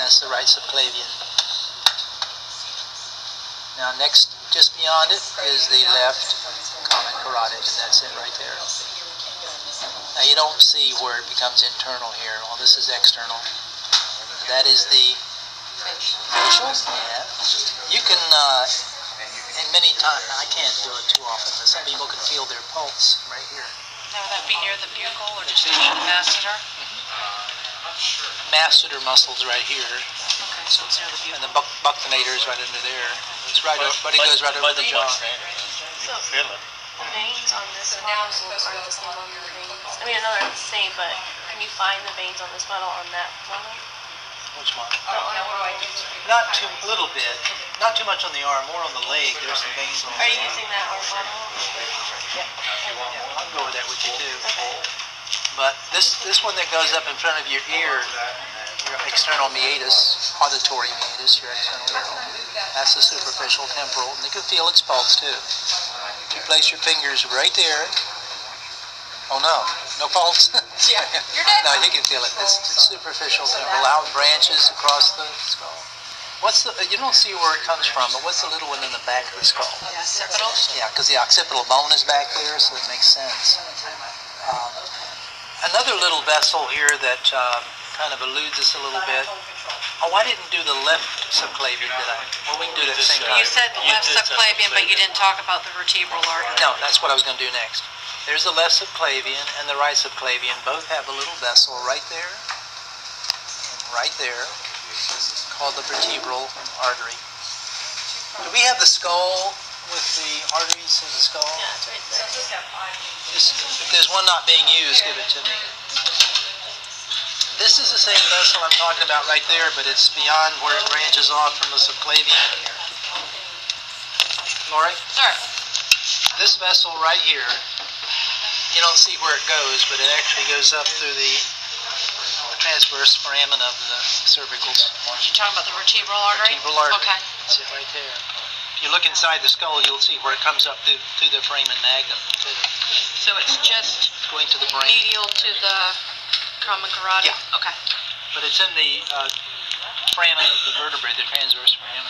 that's the right subclavian. Now next, just beyond it, is the left common carotid, and that's it right there. Now you don't see where it becomes internal here. Well, this is external. That is the facial. Yeah. You can, and many times, I can't do it too often, but some people can feel their pulse right here. Now would that be near the buccal or just near the masseter? Masseter muscles right here. Okay, so it's near the buccal. And the buccinator is right under there. It's right over, but it goes right over the jaw. So, the veins on this model are the same on the veins. I mean, I know they're the same, but can you find the veins on this model on that model? Which one? Not too, a little bit. Not too much on the arm, more on the leg. There's some veins on the Are leg. you using that arm model? Yeah, I'll go over that with you too. Okay. But this one that goes up in front of your ear, your external meatus, auditory meatus, your external ear, that's the superficial temporal, and you can feel its pulse too. If you place your fingers right there, oh no pulse? Yeah, you're dead. No, you can feel it. It's superficial temporal, out branches across the skull. What's the, you don't see where it comes from, but what's the little one in the back of the skull? The occipital? Yeah, because the occipital bone is back there, so it makes sense. Another little vessel here that kind of eludes us a little bit. Oh, I didn't do the left subclavian, did I? Well, we can do that at the same time. You said the left subclavian, but you didn't talk about the vertebral artery. No, that's what I was going to do next. There's the left subclavian and the right subclavian. Both have a little vessel right there, and right there, called the vertebral artery. Do we have the skull with the arteries in the skull? Yeah, it's right there. If there's one not being used, give it to me. This is the same vessel I'm talking about right there, but it's beyond where it branches off from the subclavian. Lori? Sir. This vessel right here, you don't see where it goes, but it actually goes up through the transverse foramen of the cervicals. You're talking about the vertebral artery? Vertebral artery. Okay. That's it right there. If you look inside the skull, you'll see where it comes up through the foramen magnum. So it's just Going to the brain. medial to the common carotid? Yeah. Okay. But it's in the foramen of the vertebrae, the transverse foramen.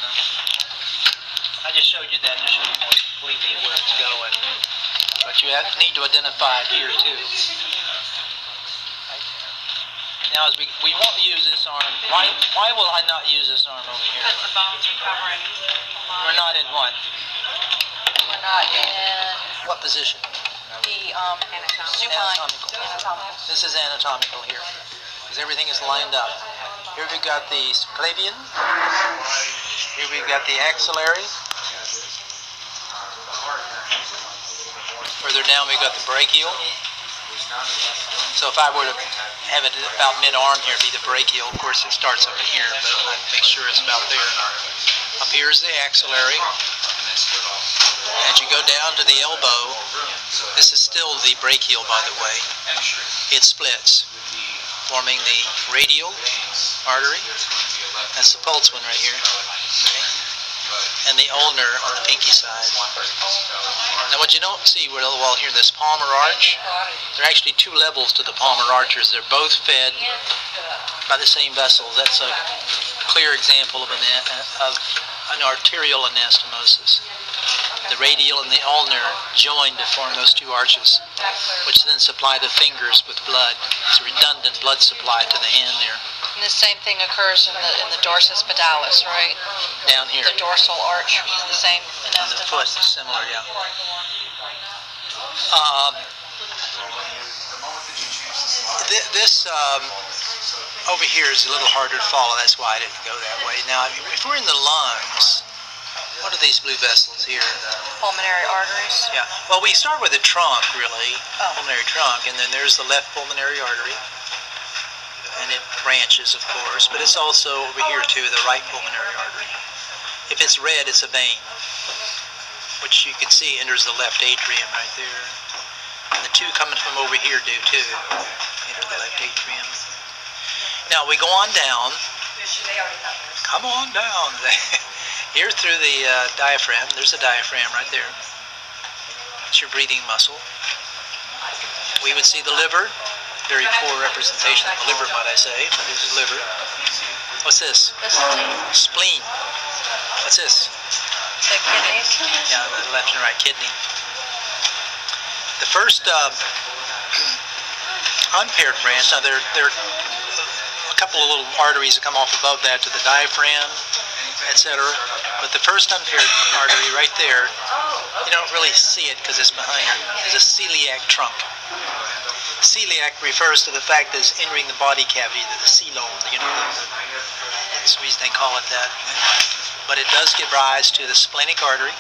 I just showed you that to show you more completely where it's going. But you need to identify it here too. Right there. Now, as we won't use this arm. Why will I not use this arm over here? Because the bones are covering. We're not in what? We're not in What position? the supine. Anatomical. This is anatomical here, because everything is lined up. Here we've got the subclavian. Here we've got the axillary. Further down we've got the brachial. So if I were to have it about mid-arm here, it'd be the brachial. Of course it starts up in here, but I'd make sure it's about there. Up here is the axillary. As you go down to the elbow, this is still the brachial, by the way. It splits, forming the radial artery. That's the pulse one right here. Okay. And the ulnar on the pinky side. Now what you don't see well here, this palmar arch, there are actually two levels to the palmar arches. They're both fed by the same vessels. That's a clear example of an arterial anastomosis. The radial and the ulnar join to form those two arches, which then supply the fingers with blood. It's a redundant blood supply to the hand there. And the same thing occurs in the dorsus pedalis, right? Down here. The dorsal arch is the same. And the foot, similar, yeah. This over here is a little harder to follow. That's why I didn't go that way. Now, if we're in the lungs, what are these blue vessels here? Pulmonary arteries. Yeah. Well, we start with the trunk, really, pulmonary trunk, and then there's the left pulmonary artery, and it branches, of course, but it's also over here too, the right pulmonary artery. If it's red, it's a vein, which you can see enters the left atrium right there. And the two coming from over here do too, enter the left atrium. Now we go on down. Come on down. Here through the diaphragm. There's a diaphragm right there. It's your breathing muscle. We would see the liver. Very poor representation of the liver, might I say, but this is liver. What's this? The spleen. Spleen. What's this? The kidneys. Yeah, the left and right kidney. The first unpaired branch, now there are a couple of little arteries that come off above that to the diaphragm, etc. But the first unpaired artery right there, you don't really see it because it's behind it, is a celiac trunk. Celiac refers to the fact that it's entering the body cavity, the coelom, that's the reason they call it that. But it does give rise to the splenic artery.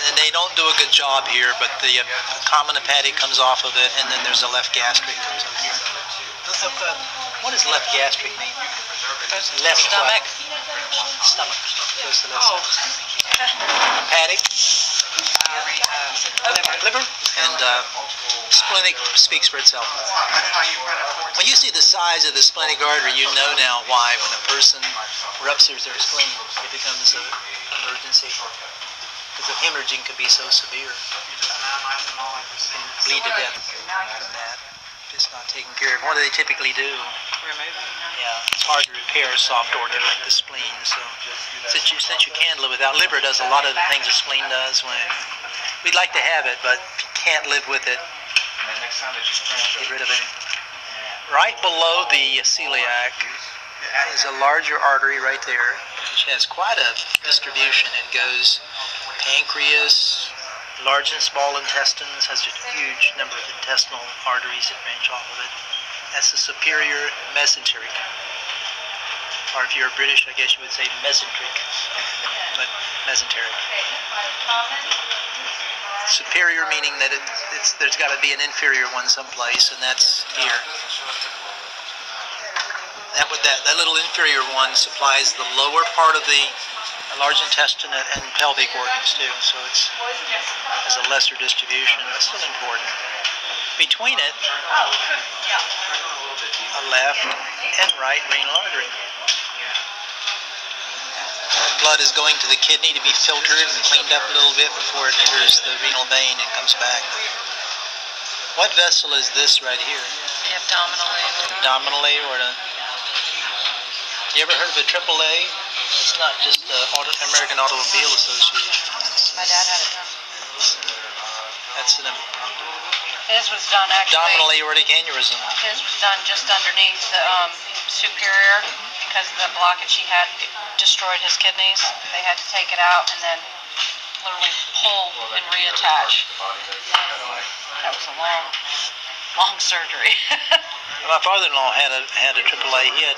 And they don't do a good job here, but the common hepatic comes off of it, and then there's a left gastric comes up here. What does left gastric mean? Left Stomach. Stomach. Goes to the left side. Hepatic. Liver. And splenic speaks for itself. When you see the size of the splenic artery, you know now why when a person ruptures their spleen, it becomes an emergency. Because the hemorrhaging can be so severe. You can bleed to death from that if it's not taken care of. What do they typically do? Remove it. Yeah, it's hard to repair a soft organ like the spleen. So since you can live without, liver does a lot of the things the spleen does. When we'd like to have it, but if you can't live with it, get rid of it. Right below the celiac is a larger artery right there, which has quite a distribution. It goes pancreas, large and small intestines, has a huge number of intestinal arteries that branch off of it. That's the superior mesenteric. Or if you're British, I guess you would say mesenteric. But mesenteric. Superior meaning that there's got to be an inferior one someplace, and that's here. That little inferior one supplies the lower part of the large intestine and pelvic organs too, so it has a lesser distribution, but still important. Between it, a left and right renal artery. Blood is going to the kidney to be filtered and cleaned up a little bit before it enters the renal vein and comes back. What vessel is this right here? The abdominal aorta. Abdominal aorta. You ever heard of a AAA? It's not just the American Automobile Association. My dad had it done. That's an His was done actually. abdominal aortic aneurysm. His was done just underneath the superior because the blockage he had destroyed his kidneys. They had to take it out and then literally pull and reattach. That was a long surgery. My father-in-law had a AAA. He had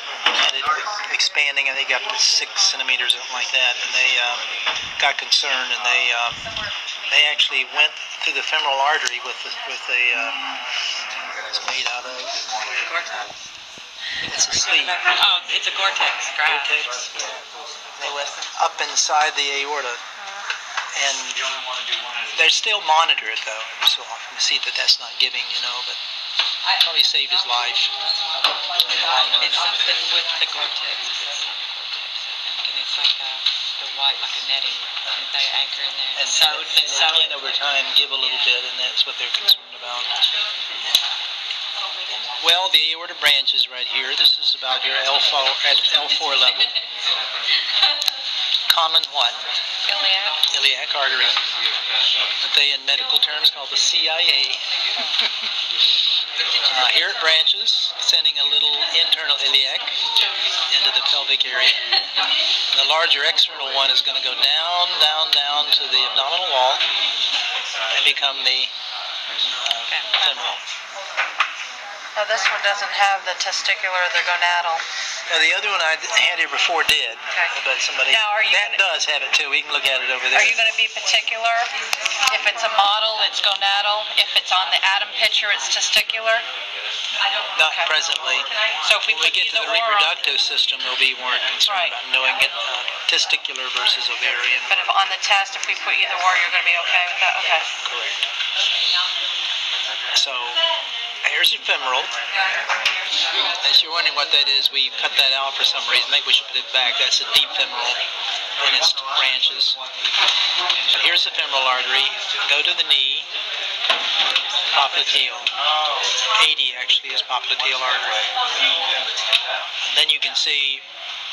it expanding, I think up to 6 centimeters, something like that, and they got concerned, and they actually went through the femoral artery with a it's made out of. It's a sleeve. Oh, it's a Gore-Tex. Gore-Tex. They went up inside the aorta, and they still monitor it though every so often to see that that's not giving, but probably saved his life. It's something with the Gore-Tex. And it's like the white, like a netting. And they anchor in there. And they can over time give a little bit, and that's what they're concerned about. Well, the aorta branches right here. This is about your L4 at L4 level. Common what? Iliac artery. What they in medical terms call the CIA. Here it branches, sending a little internal iliac into the pelvic area. And the larger external one is going to go down, down, down to the abdominal wall and become the femoral. Now this one doesn't have the testicular, the gonadal. Now the other one I had here before did, but somebody that does have it too. We can look at it over there. Are you going to be particular? If it's a model, it's gonadal. If it's on the atom picture, it's testicular. Not presently. So if we get to the reproductive system, we'll be more concerned about knowing it testicular versus ovarian. But if on the test, if we put either or, you're going to be okay with that. Okay. Correct. So. Here's your femoral. As you're wondering what that is, we cut that out for some reason. Maybe we should put it back. That's a deep femoral in its branches. So here's the femoral artery. Go to the knee. Popliteal. 80 actually is popliteal artery. can see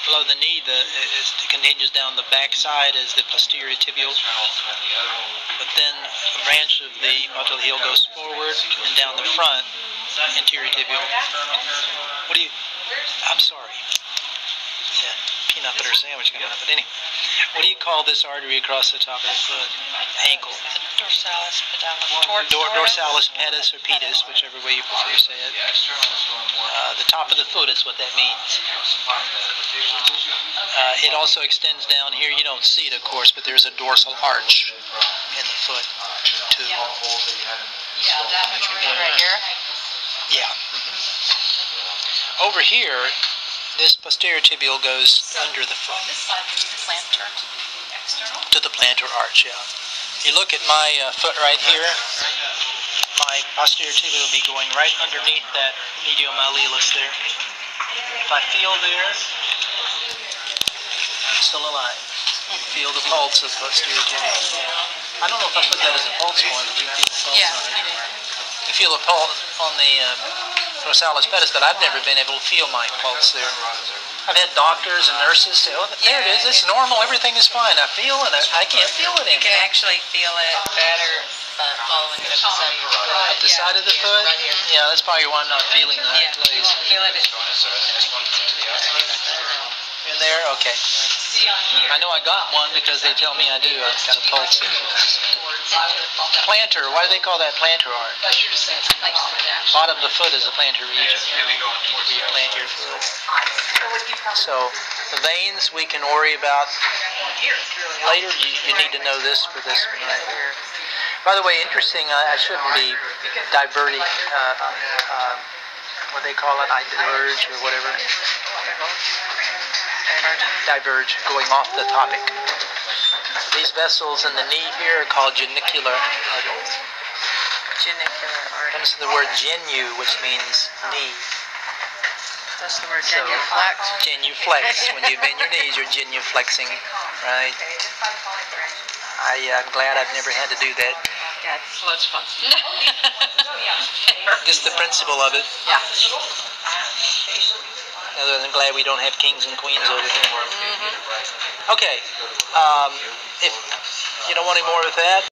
below the knee, it continues down the back side as the posterior tibial. But then a branch of the patellar heel goes forward and down the front, anterior tibial. I'm sorry. Yeah, peanut butter sandwich coming up, but anyway. What do you call this artery across the top of the foot? Ankle. Dorsalis pedalis. Dorsalis pedis or pedis, whichever way you prefer to say it. The top of the foot is what that means. It also extends down here. You don't see it, of course, but there's a dorsal arch in the foot too. Right here? Yeah. Over here, this posterior tibial goes under the foot. Plantar. To the plantar arch, yeah. You look at my foot right here, my posterior tibial will be going right underneath that medial malleolus there. If I feel there, I'm still alive. Feel the pulse of the posterior tibial. I don't know if I put that as a pulse point, but you feel the pulse on it. You feel a pulse on the dorsalis pedis, but I've never been able to feel my pulse there. I've had doctors and nurses say, "Oh, there it is. It's normal. Everything is fine." I feel it. I can't feel it anymore. You can actually feel it better following it up the side of the foot. Up the side of the foot? Yeah, that's probably why I'm not feeling that place. Feel it. In there? Okay. I know I got one because they tell me I do. I've got a pulse. Plantar. Why do they call that plantar arch? Bottom of the foot is the plantar region, where you plant your foot. So the veins we can worry about later. You need to know this for this one right here. By the way, interesting. I shouldn't be diverting. What they call it, I diverge or whatever. Diverge, going off the topic. These vessels in the knee here are called genicular arteries. Genicular artery. Comes from the word genu, which means knee. That's the word genuflex. Genuflex. When you bend your knees, you're genuflexing, right? I'm glad I've never had to do that. Yeah, it's loads of fun. Just the principle of it. Yeah. Other than glad we don't have kings and queens over here. Okay. If you don't want any more of that,